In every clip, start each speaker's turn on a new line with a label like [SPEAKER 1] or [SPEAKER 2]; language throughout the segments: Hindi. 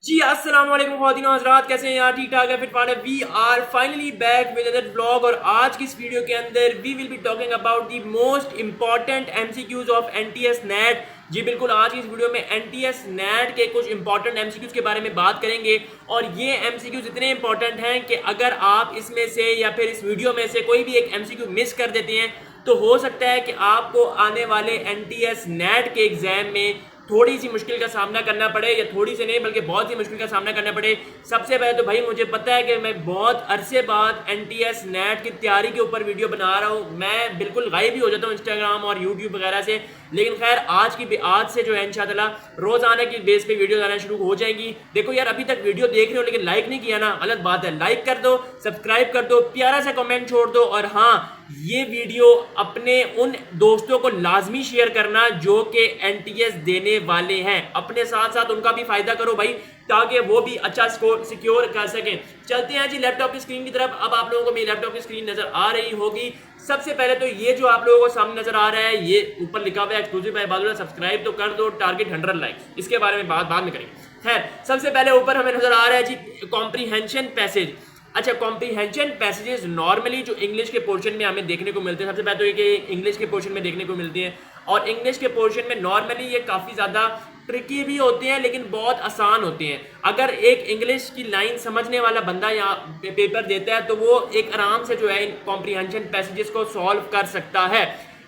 [SPEAKER 1] जी अस्सलाम वालेकुम ख्वातीन और हज़रात, कैसे हैं यार? ठीक ठाक है, फिट फाट है। We are finally back with other blog और आज की इस वीडियो के अंदर we will be talking about the most important MCQs of NTS NET. जी बिल्कुल, आज की इस वीडियो में एनटीएस नेट के कुछ इंपॉर्टेंट एमसीक्यूज के बारे में बात करेंगे और ये एमसीक्यूज इतने इंपॉर्टेंट हैं कि अगर आप इसमें से या फिर इस वीडियो में से कोई भी एक एमसीक्यू मिस कर देते हैं तो हो सकता है कि आपको आने वाले एनटीएस नेट के एग्जाम में थोड़ी सी मुश्किल का सामना करना पड़े, या थोड़ी सी नहीं बल्कि बहुत सी मुश्किल का सामना करना पड़े। सबसे पहले तो भाई मुझे पता है कि मैं बहुत अरसे बाद एनटीएस नेट की तैयारी के ऊपर वीडियो बना रहा हूँ। मैं बिल्कुल गायब ही हो जाता हूँ इंस्टाग्राम और यूट्यूब वगैरह से, लेकिन खैर आज से जो है इंशाल्लाह रोजाना की बेस पे वीडियो आना शुरू हो जाएंगी। देखो यार, अभी तक वीडियो देख रहे हो लेकिन लाइक नहीं किया ना, गलत बात है। लाइक कर दो, सब्सक्राइब कर दो, प्यारा सा कमेंट छोड़ दो और हाँ, ये वीडियो अपने उन दोस्तों को लाजमी शेयर करना जो कि एनटीएस देने वाले हैं। अपने साथ साथ उनका भी फायदा करो भाई, ताकि वो भी अच्छा स्कोर सिक्योर कर सकें। चलते हैं जी लैपटॉप की स्क्रीन की तरफ। अब आप लोगों को मेरी लैपटॉप की स्क्रीन नजर आ रही होगी। सबसे पहले तो ये जो आप लोगों को सामने नजर आ रहा है, ये ऊपर लिखा हुआ है एक्सक्लूसिव बाय बादुल्ला, सब्सक्राइब तो कर दो, टारगेट 100 लाइक्स। इसके बारे में बात बाद में करेंगे। खैर, सबसे पहले ऊपर हमें नजर आ रहा है जी कॉम्प्रीहेंशन पैसेज। अच्छा, कॉम्प्रीहेंशन पैसेजेस नॉर्मली जो इंग्लिश के पोर्शन में हमें देखने को मिलते हैं, सबसे पहले तो ये कि इंग्लिश के पोर्शन में देखने को मिलती हैं और इंग्लिश के पोर्शन में नॉर्मली ये काफ़ी ज़्यादा ट्रिकी भी होते हैं लेकिन बहुत आसान होते हैं। अगर एक इंग्लिश की लाइन समझने वाला बंदा यहाँ पेपर देता है तो वो एक आराम से जो है इन कॉम्प्रीहेंशन पैसेजेस को सॉल्व कर सकता है।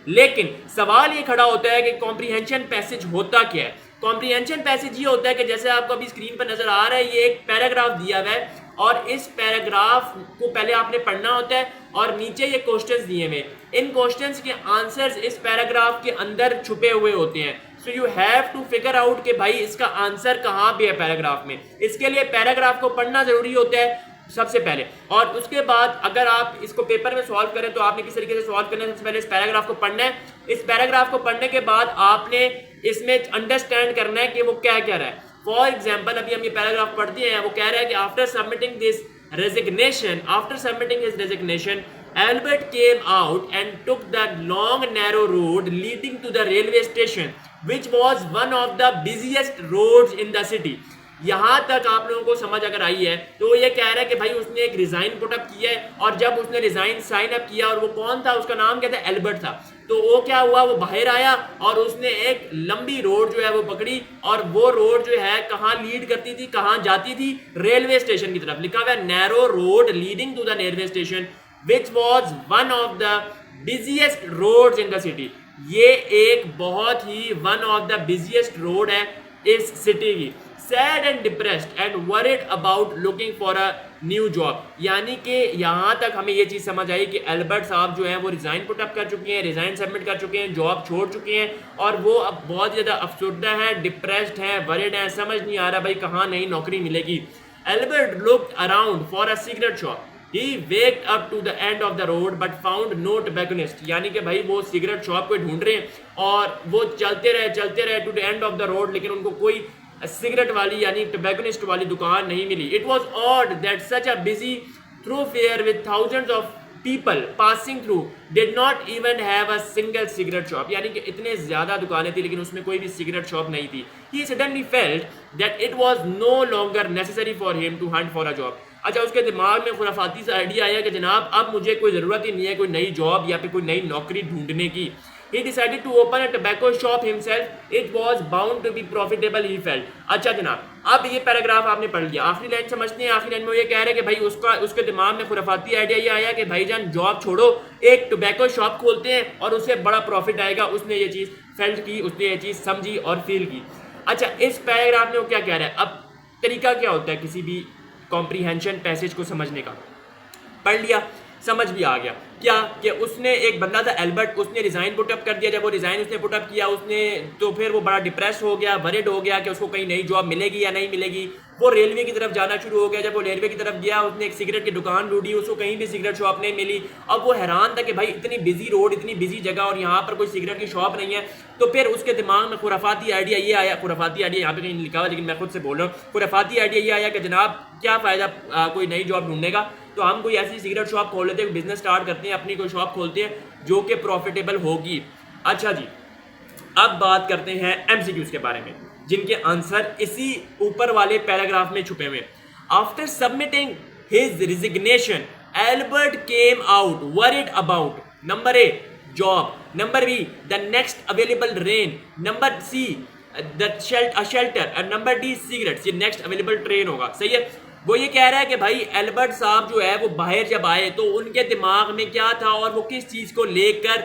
[SPEAKER 1] लेकिन सवाल ये खड़ा होता है कि कॉम्प्रीहेंशन पैसेज होता क्या है। कॉम्प्रीहेंशन पैसेज ये होता है कि जैसे आपको अभी स्क्रीन पर नजर आ रहा है, ये एक पैराग्राफ दिया हुआ है और इस पैराग्राफ को पहले आपने पढ़ना होता है और नीचे ये क्वेश्चंस दिए हुए, इन क्वेश्चंस के आंसर्स इस पैराग्राफ के अंदर छुपे हुए होते हैं। So you have to figure out कि भाई इसका आंसर कहाँ पे है पैराग्राफ में। इसके लिए पैराग्राफ को पढ़ना जरूरी होता है सबसे पहले, और उसके बाद अगर आप इसको पेपर में सॉल्व करें तो आपने किस तरीके से सॉल्व करना है। सबसे पहले इस पैराग्राफ को पढ़ना है। इस पैराग्राफ को पढ़ने के बाद आपने इसमें अंडरस्टैंड करना है कि वो क्या कह रहा है। फॉर एग्जाम्पल, अभी हम ये पैराग्राफ पढ़ते हैं, वो कह रहा है कि after submitting his resignation Albert came out and took the long narrow road leading to the railway station, which was one of the busiest roads in the city. यहां तक आप लोगों को समझ अगर आई है तो वो ये कह रहा है कि भाई उसने एक रिजाइन पुटअप किया है और जब उसने रिजाइन साइन अप किया, और वो कौन था, उसका नाम क्या था, एल्बर्ट था। तो वो क्या हुआ, वो बाहर आया और उसने एक लंबी रोड जो है वो पकड़ी और वो रोड जो है कहाँ लीड करती थी, कहाँ जाती थी, रेलवे स्टेशन की तरफ। लिखा हुआ है narrow road leading to the railway station which was one of the busiest roads in the city. ये एक बहुत ही one of the busiest road है इस सिटी की। Sad and depressed and worried about looking for a new job. यानी कि यहाँ तक हमें ये चीज़ समझ आई कि एल्बर्ट साहब जो हैं वो रिज़ाइन पुटअप कर चुके हैं, रिज़ाइन सबमिट कर चुके हैं, जॉब छोड़ चुके हैं और वो अब बहुत ज़्यादा अफसुर्दा हैं, डिप्रेस्ड हैं, वरिड हैं, समझ नहीं आ रहा भाई कहाँ नई नौकरी मिलेगी। Albert looked around for a cigarette shop. He waked up to the end of the road but found no tobacconist. यानी कि भाई वो सिगरेट शॉप को ढूंढ रहे हैं और वो चलते रहे to the end of the road, लेकिन उनको कोई सिगरेट वाली यानी टोबैकोनिस्ट वाली दुकान नहीं मिली। It was odd that such a busy thoroughfare with thousands of people passing through did not even have a single cigarette shop. यानी कि इतने ज़्यादा दुकानें थी लेकिन उसमें कोई भी सिगरेट शॉप नहीं थी। He suddenly felt that it was no longer necessary for him to hunt for a job. अच्छा, उसके दिमाग में खुराफाती सा आइडिया आया कि जनाब अब मुझे कोई ज़रूरत ही नहीं है कोई नई जॉब या फिर कोई नई नौकरी ढूंढने की। He decided to open a tobacco shop himself. It was bound to be profitable, he felt. अच्छा जनाब, अब ये पैराग्राफ आपने पढ़ लिया, आखिरी लाइन समझते हैं। आखिरी लाइन में ये कह रहे हैं कि भाई उसके दिमाग में खुराफाती आइडिया ये आया कि भाईजान जॉब छोड़ो, एक टोबैको शॉप खोलते हैं और उससे बड़ा प्रॉफिट आएगा। उसने ये चीज़ फेल्ट की, उसने ये चीज़ समझी और फील की। अच्छा, इस पैराग्राफ में वो क्या कह रहा है, अब तरीका क्या होता है किसी भी कॉम्प्रीहेंशन पैसेज को समझने का। पढ़ लिया, समझ भी आ गया क्या कि उसने एक बंदा था एल्बर्ट, उसने रिज़ाइन पुटअप कर दिया। जब वो रिज़ाइन उसने पुटअप किया उसने तो फिर वो बड़ा डिप्रेस हो गया, वरिड हो गया कि उसको कहीं नई जॉब मिलेगी या नहीं मिलेगी। वो रेलवे की तरफ जाना शुरू हो गया। जब वो रेलवे की तरफ गया उसने एक सिगरेट की दुकान ढूंढी, उसको कहीं भी सिगरेट शॉप नहीं मिली। अब वो हैरान था कि भाई इतनी बिजी रोड, इतनी बिजी जगह और यहाँ पर कोई सिगरेट की शॉप नहीं है। तो फिर उसके दिमाग में खुराफाती आइडिया ये आया, खुराफाती आइडिया यहाँ पे कहीं लिखा हुआ लेकिन मैं खुद से बोल रहा हूँ, खुराफाती आइडिया ये आया कि जनाब क्या फ़ायदा कोई नई जॉब ढूंढने का, तो हम कोई ऐसी सिगरेट शॉप खोल लेते हैं, बिजनेस स्टार्ट करते हैं, अपनी कोई शॉप खोलते हैं जो कि प्रॉफिटेबल होगी। अच्छा जी, अब बात करते हैं एमसीक्यूज के बारे में। जिनके आंसर इसी ऊपर वाले पैराग्राफ में छुपे हुए। After submitting his resignation Albert came out worried about number A job, number be the next available rain, number see the shelter और नंबर डी सिगरेट्स। ये नेक्स्ट अवेलेबल ट्रेन होगा, सही है। वो ये कह रहा है कि भाई एल्बर्ट साहब जो है वो बाहर जब आए तो उनके दिमाग में क्या था और वो किस चीज़ को लेकर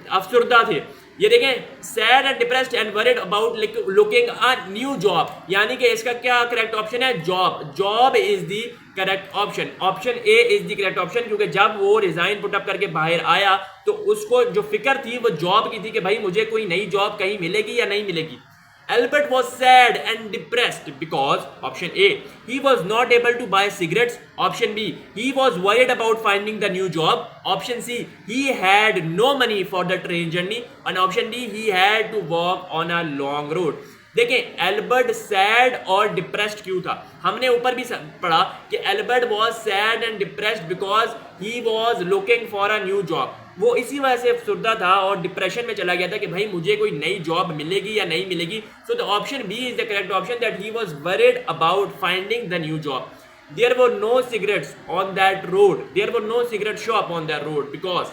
[SPEAKER 1] अफसरदा थे। ये देखें, sad and depressed and worried about looking a new job, यानी कि इसका क्या करेक्ट ऑप्शन है, job. Job is the correct option, option A is the correct option, क्योंकि जब वो रिजाइन पुटअप करके बाहर आया तो उसको जो फिक्र थी वो जॉब की थी कि भाई मुझे कोई नई जॉब कहीं मिलेगी या नहीं मिलेगी। Albert was sad and depressed because option A, he was not able to buy cigarettes. Option B, he was worried about finding the new job. Option C, he had no money for the train journey. And option D, he had to walk on a long road. देखें एल्बर्ट सैड और डिप्रेस्ड क्यों था, हमने ऊपर भी पढ़ा कि Albert was sad and depressed because he was looking for a new job. वो इसी वजह से अफसरदा था और डिप्रेशन में चला गया था कि भाई मुझे कोई नई जॉब मिलेगी या नहीं मिलेगी। So the option B is the correct option, that he was worried about finding the new job. There were no cigarettes on that road. There were no cigarette shop on that road because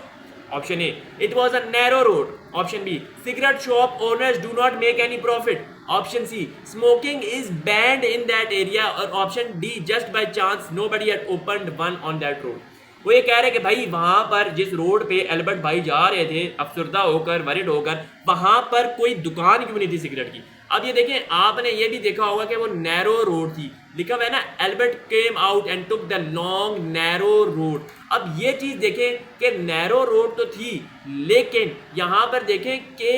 [SPEAKER 1] option A, it was a narrow road. Option B, cigarette shop owners do not make any profit. Option C, smoking is banned in that area. Or option D, just by chance nobody had opened one on that road. वो ये कह रहे कि भाई वहां पर जिस रोड पे एल्बर्ट भाई जा रहे थे अफसरदा होकर वरीड होकर, वहां पर कोई दुकान क्यों नहीं थी सिगरेट की। अब ये देखें, आपने ये भी देखा होगा कि वो नैरो रोड थी, लिखा हुआ है ना Albert came out and took the long narrow road. अब ये चीज देखें कि नैरो रोड तो थी, लेकिन यहां पर देखें कि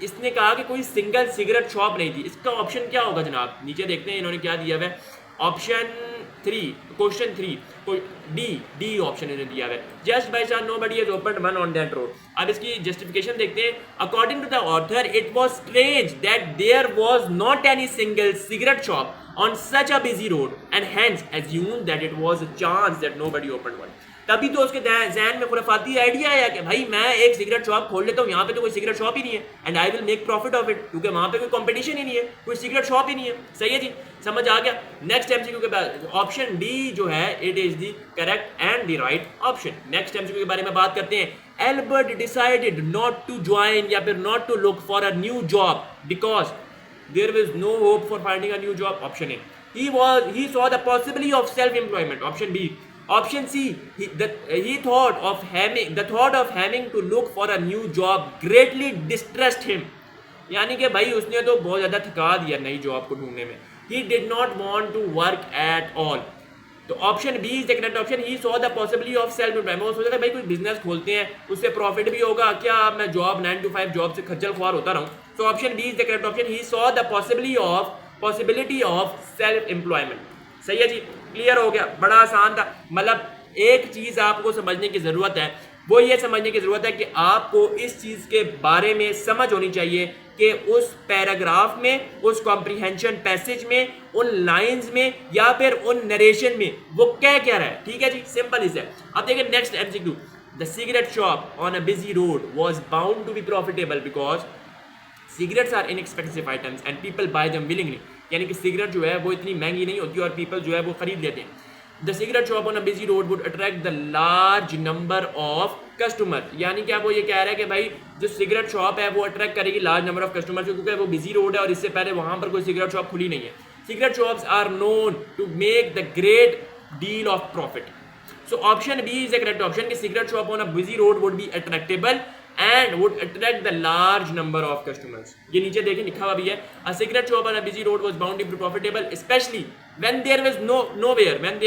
[SPEAKER 1] इसने कहा कि कोई सिंगल सिगरेट शॉप नहीं थी। इसका ऑप्शन क्या होगा जनाब, नीचे देखते हैं इन्होंने क्या दिया हुआ है। ऑप्शन 3, क्वेश्चन 3, डी ऑप्शन इन्होंने दिया है, just by chance nobody has opened one on that road. अब इसकी जस्टिफिकेशन देखते हैं। According to the author it was strange that there was not any single cigarette shop on such a busy road and hence assumed that it was a chance that nobody opened one. तभी तो उसके ज़हन में खुराफाती आइडिया आया कि भाई मैं एक सिगरेट शॉप खोल लेता हूँ, यहाँ पे तो कोई सिगरेट शॉप ही नहीं है and I will make profit of it, क्योंकि वहाँ पे कोई कंपटीशन ही नहीं है, कोई सिगरेट शॉप ही नहीं है। सही है जी, समझ आ गया। नेक्स्ट एमसीक्यू के बाद ऑप्शन डी जो है it is the correct and the right option. Next MCQ के बारे में बात करते हैं। Albert decided not to join या फिर not to look for a new job because there was no hope for finding a new job. Option A, he saw the possibility of self-employment. Option B, option C, he thought of having to look for a new job greatly distressed him. यानी कि भाई उसने तो बहुत ज़्यादा थका दिया नई जॉब को ढूंढने में। He did not want to work at all. तो option B is the correct option, he saw the possibility of self employment. वो सोचा था भाई कोई बिजनेस खोलते हैं, उससे प्रॉफिट भी होगा, क्या मैं जॉब 9 to 5 जॉब से खज्जल ख्वार होता रहूँ। तो option B is the correct option, he saw the possibility of self employment. सही है जी, क्लियर हो गया, बड़ा आसान था। मतलब एक चीज़ आपको समझने की ज़रूरत है, वो ये समझने की ज़रूरत है कि आपको इस चीज़ के बारे में समझ होनी चाहिए कि उस पैराग्राफ में, उस कॉम्प्रिहेंशन पैसेज में, उन लाइंस में या फिर उन नरेशन में वो क्या कह रहा है। ठीक है जी, सिंपल इज है। अब देखिए next MCQ. The cigarette shop on a busy road was bound to be profitable because cigarettes are inexpensive items and people buy them willingly. यानी कि सिगरेट जो है वो इतनी महंगी नहीं होती और पीपल जो है वो खरीद लेते हैं। The cigarette shop on a busy road would attract the large number of customer. यानी कि वो ये कह रहा है कि भाई जो सिगरेट शॉप है वो अट्रैक्ट करेगी लार्ज नंबर ऑफ कस्टमर, क्योंकि वो बिजी रोड है और इससे पहले वहाँ पर कोई सिगरेट शॉप खुली नहीं है। Cigarette shops are known to make the great deal of profit. So option B is the correct option कि cigarette shop on a busy road would be attractable and would attract the large number of customers. ये नीचे देखें लिखा हुआ भी है, a cigarette shop on a busy road was bound to be profitable especially when there was nowhere when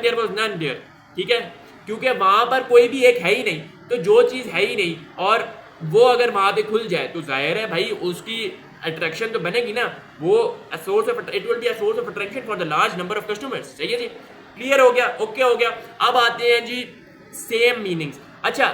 [SPEAKER 1] there was none there. ठीक है, क्योंकि वहाँ पर कोई भी एक है ही नहीं, तो जो चीज़ है ही नहीं और वो अगर वहाँ पे खुल जाए तो जाहिर है भाई उसकी अट्रैक्शन तो बनेगी ना, वो it will be a source of attraction for the large number of customers. सही है जी, क्लियर हो गया, ओके हो गया। अब आते हैं जी सेम मीनिंग्स। अच्छा,